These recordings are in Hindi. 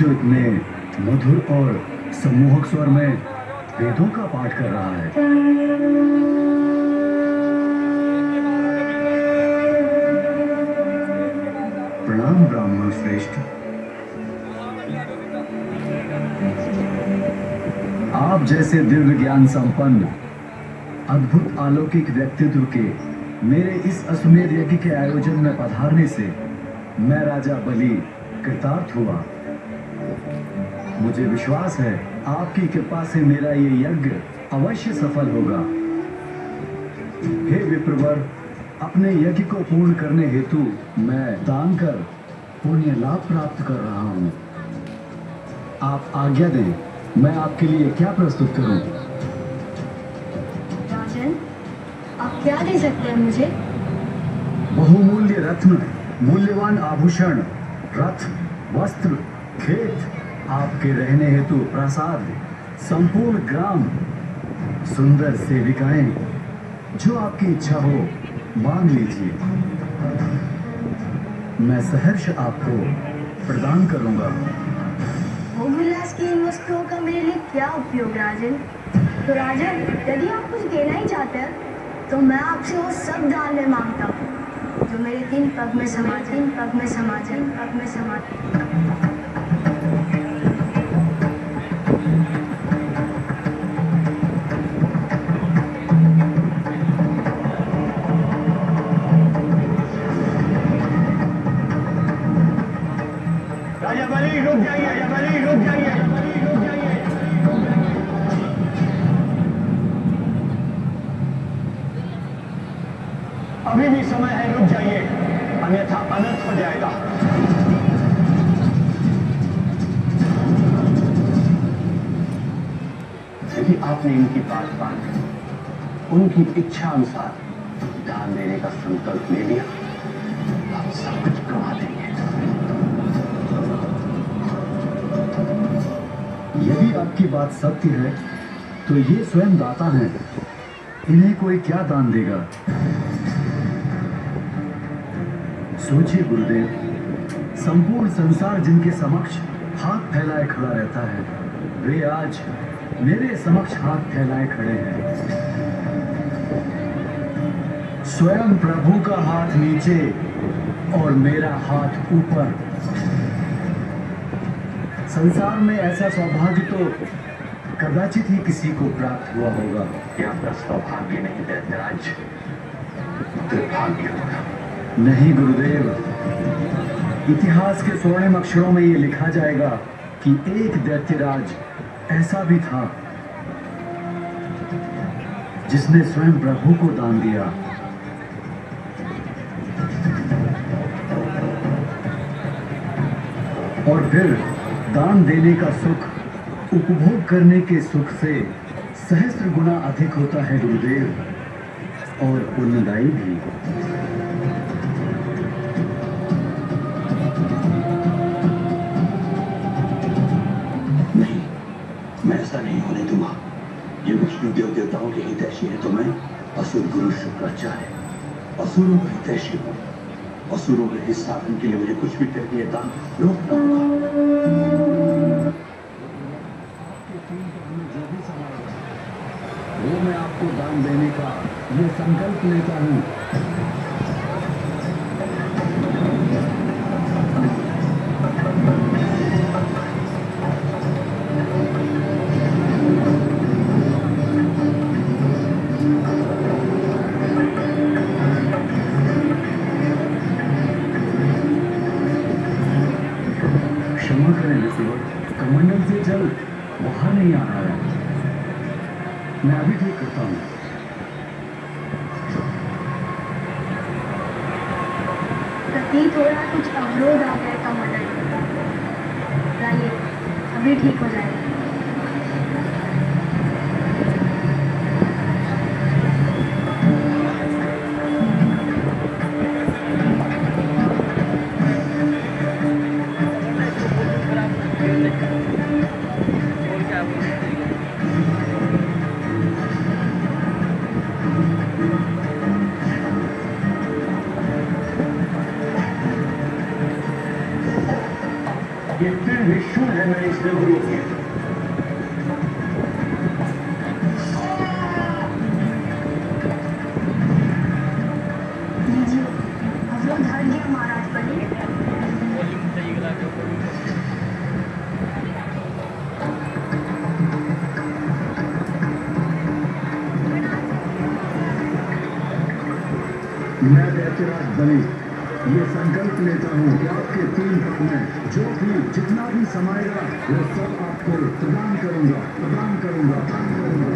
जो इतने मधुर और सम्मोहक स्वर में वेदों का पाठ कर रहा है। प्रणाम ब्राह्मण श्रेष्ठ। आप जैसे दिव्य ज्ञान संपन्न अद्भुत अलौकिक व्यक्तित्व के मेरे इस अश्वमेध यज्ञ के आयोजन में पधारने से मैं राजा बलि कृतार्थ हुआ। मुझे विश्वास है आपकी कृपा से मेरा ये यज्ञ अवश्य सफल होगा। हे विप्रवर, अपने यज्ञ को पूर्ण करने हेतु मैं दान कर पुण्य लाभ प्राप्त कर रहा हूँ। आप आज्ञा दें, मैं आपके लिए क्या प्रस्तुत करूं? राजन, आप क्या दे सकते हैं मुझे? बहुमूल्य रत्न, मूल्यवान आभूषण, रथ, वस्त्र, खेत, आपके रहने हेतु प्रासाद, संपूर्ण ग्राम, सुंदर सेविकाएं, जो आपकी इच्छा हो मांग लीजिए। मैं सहर्ष आपको प्रदान करूंगा। भोगविलास की इन वस्तुओं का मेरे लिए क्या उपयोग राजन? तो राजन, यदि आप कुछ देना ही चाहते हैं तो मैं आपसे वो सब दान में मांगता हूँ जो मेरे 3 पग में समाजे। राजा बलि रुक जाइए, राजा बलि रुक जाइए, राजा बलि रुक जाइए। अभी भी समय है, रुक जाइए, अन्यथा अनर्थ हो जाएगा। यदि आपने इनकी बात मान उनकी इच्छा अनुसार दान देने का संकल्प ले लिया, आप सब कुछ गंवा देंगे। यदि आपकी बात सत्य है तो ये स्वयं दाता हैं, इन्हें कोई क्या दान देगा? सोचिए गुरुदेव, संपूर्ण संसार जिनके समक्ष हाथ फैलाए खड़ा रहता है, वे आज मेरे समक्ष हाथ फैलाए खड़े हैं। स्वयं प्रभु का हाथ नीचे और मेरा हाथ ऊपर। संसार में ऐसा सौभाग्य तो कदाचित ही किसी को प्राप्त हुआ होगा। यह आपका सौभाग्य नहीं दैत्यराज, दुर्भाग्य होगा। नहीं गुरुदेव, इतिहास के स्वर्णिम अक्षरों में ये लिखा जाएगा कि एक दैत्यराज ऐसा भी था जिसने स्वयं प्रभु को दान दिया। और फिर दान देने का सुख उपभोग करने के सुख से सहस्त्र गुना अधिक होता है गुरुदेव, और पुण्यदायी भी। नहीं, मैं ऐसा नहीं होने दूंगा। ये विष्णु देव देवताओं के हितैषी है तो मैं असुर गुरु शुक्राचार्य असुरों का हितैषी हूँ। असुरों के हित साधन के लिए मुझे कुछ भी करके दान रोकना होगा। वो मैं आपको दान देने का ये संकल्प लेता हूँ। क्षमा करें ऋषिवर, कमंडल से जल बाहर नहीं आ रहा है। मैं अभी ठीक करता हूँ। प्रतीत हो रहा कुछ अवरोध आ गया कमंडल में। जाइए, अभी ठीक हो जाएगा। ये फिर विष्णु इसने गुरु किया लीजिए अवरोध हट गया महाराज बलि। मैं दैत्यराज बलि ये संकल्प लेता हूँ कि आपके 3 पग में जो भी जितना भी समाएगा वो सब आपको प्रदान करूंगा, प्रदान करूंगा, प्रदान करूंगा।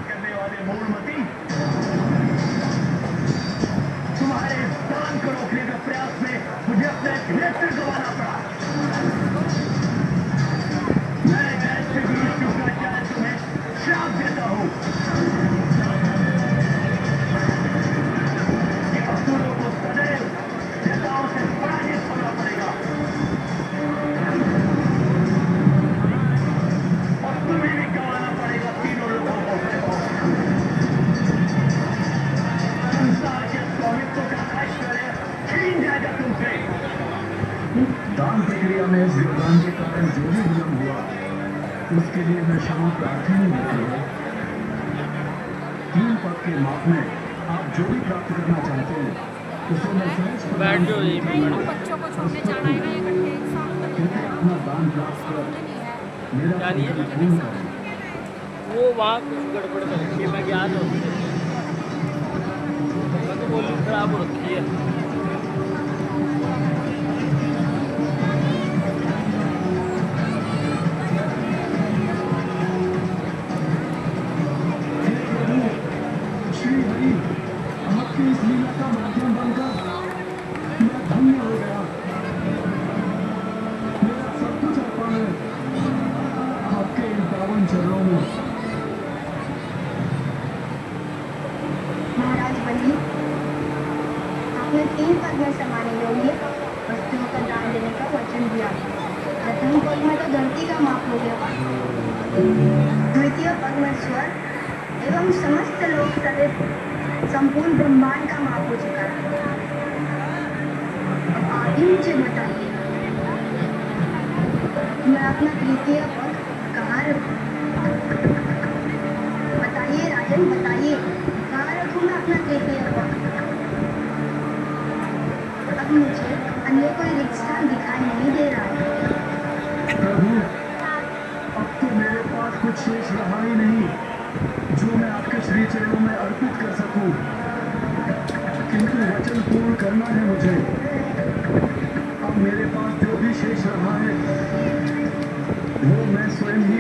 करने वाले मूलमती तुम्हारे दान को रोकने के प्रयास में मुझे अपने नेत्र गंवाना पड़ा। मैं दैत्य गुरु शुक्राचार्य तुम्हें श्राप देता हूँ कि असुरों को सदैव देवताओं से पराजित होना पड़ेगा और तुम्हें भी गंवाना पड़ेगा तीनों लोगों को। संसार के स्वामित्व का ऐश्वर्य छीन जाएगा तुमसे। दान प्रक्रिया में इस योगदान के कारण जो भी विलम्ब हुआ उसके लिए मैं क्षमा प्रार्थना नहीं करूंगा। 3 पग के माप में आप जो भी प्राप्त करना चाहते हैं उसे मैं सहज बैठ प्रदान जाओ यहीं पे करूंगा। मैडम। बच्चों को छोड़ने जाना है ना ये इकट्ठे एक साथ तो नहीं कृपया है। अपना दान प्राप्त कर नहीं है। मेरा क्या नहीं है? संकल्प पूर्ण करें। वो वहाँ कुछ गड़बड़ कर रखी है, मैं गया था उससे। मैं तो वॉल्यूम खराब हो रखी है। श्री हरि आपकी इस लीला का माध्यम बनकर मैं धन्य हो गया। मेरा सब कुछ अर्पण है आपके इन पावन चरणों में। महाराज बलि आपने 3 पग में समाने योग्य वस्तुओं का दान देने का वचन दिया। प्रथम पग में तो धरती का माप हो गया, द्वितीय पग में स्वर्ग एवं समस्त लोक सहित संपूर्ण ब्रह्मांड का माप हो चुका है। अब आप ही मुझे बताइए मैं अपना तृतीय पग कहाँ रखूं? बताइए राजन, बताइए कहाँ रखूं मैं अपना तृतीय पग? अब मुझे अन्य कोई रिक्त स्थान दिखाई नहीं दे रहा है। प्रभु अब तो मेरे पास कुछ शेष रहा ही नहीं जो मैं आपके श्री चरणों में अर्पित कर सकूं, किंतु वचन पूर्ण करना है मुझे। अब मेरे पास जो भी शेष रहा है वो मैं स्वयं ही